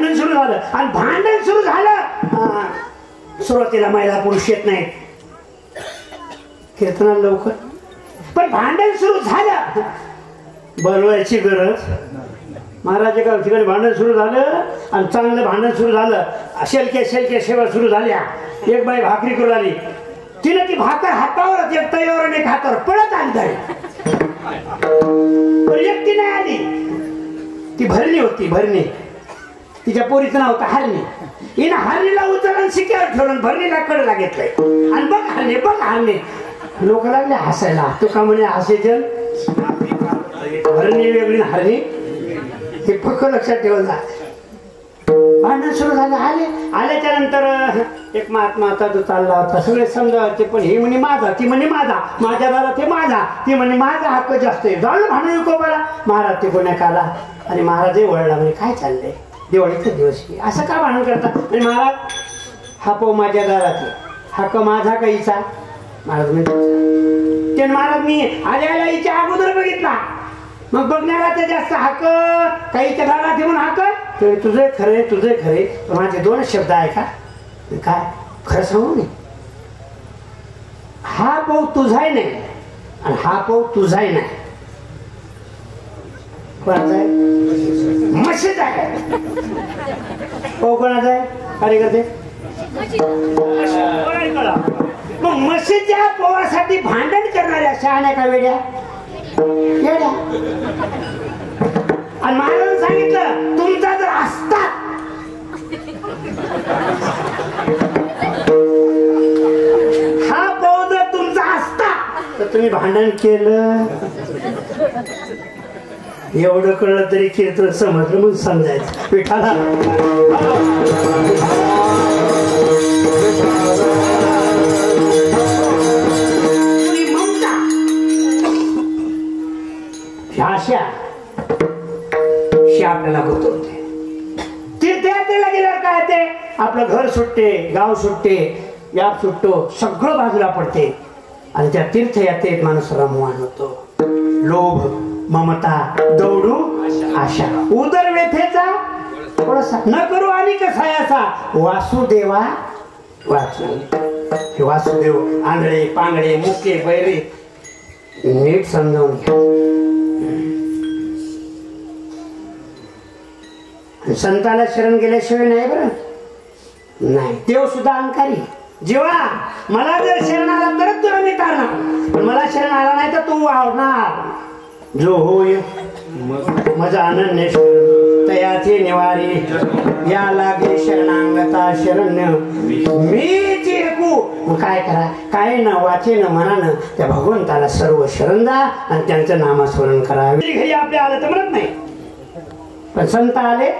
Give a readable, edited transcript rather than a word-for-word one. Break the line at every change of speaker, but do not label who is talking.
भांडण सुरू झालं आणि भांडण सुरू झालं सुरुवातीला महिला पुरुष येत नाही कीर्तनाला लवकर पण भांडण सुरू झालं बोलवायची गरज महाराज का ठिकाणी भांडण सुरू झालं आणि चांगलं भांडण सुरू झालं शेलके सेवा सुरू झाल्या एक बाई भाकरी करू आली तिने ती भाकर हातावर एक तयावर आणि एक हातावर पळत आणताय पण एकटी नाही आली ती भरणी होती भरणी तिच्या पोरीचं नाव होतं हरणी हिनं हरणीला उचलून शिक्यावर ठेवलं भरणीला कडला घेतलंय आणि बघ हरणे लोक लागले हसायला तू का म्हणे हसायचं भरणी वेगळी हरणी हे फक्त लक्षात ठेवायला भांडण सुरू झालं आल्याच्या नंतर एक महात्मा होता तो चालला होता सगळे समजावते पण हे म्हणे माझा ती म्हणे माझा माझ्या दादा ते माझा ती म्हणे माझा हक्क जास्त आहे झालं भांडण विकोपाला महाराज ते कोण्यात आला आणि महाराजही वळला म्हणे काय चाललंय दिवाळीचा दिवस असं का भांडण करतात आणि महाराज हा पाव माझ्या दारात हक्क माझा का हिचा महाराज म्हणजे ते महाराज मी आल्याला हिच्या अगोदर बघितला मग बघण्याला ते जास्त हक्क काहीच्या दारात म्हणून हक्क तुझे खरे माझे दोन शब्द आहे का काय खरं सांगू नये हा पाऊ तुझाही नाही आणि हा पाऊ तुझाही नाही कोणाचा आहे म्हशीचा आहे पाऊ कोणाचा आहे कार्यकर्ते मग म्हशीच्या पोवासाठी भांडण करणाऱ्या शहाण्या का वेड्या येड्या आणि महाराजांनी सांगितलं तुमचा जर असता हा पाऊ जर तुमचा असता तर तुम्ही भांडण केलं एवढं कळलं तरी कीर्तन समजलं म्हणून समजायचं पिठाला अशा आपल्याला गुंतवते तीर्थयात्रेला गेल्यावर काय ते आपलं घर सुटते गाव सुटते व्याप सुटतो सगळं बाजूला पडते आणि त्या तीर्थयात्रेत माणूस रमवान होतो लोभ ममता दौडू आशा उदर व्यथेचा थोडासा न करू आणि कसायाचा वासुदेवा वाचू हे वासुदेव आंधळे पांगळे मुके बैरे नीट समजावून घ्या संताला शरण गेल्याशिवाय नाही बरं नाही देव सुद्धा अहंकारी जेव्हा मला जर शरण आला तरच तुला मी तारणार पण मला शरण आला नाही तर तू वावणार जो होय माझा अनन्य तयाचे निवारी या लागे शरणांगता शरण्य मीच एकू मग काय करा काय न वाचे न मनानं त्या भगवंताला सर्व शरण द्या आणि त्यांचं नामस्मरण करा घरी आपल्या आलं तर म्हणत नाही पण संत आले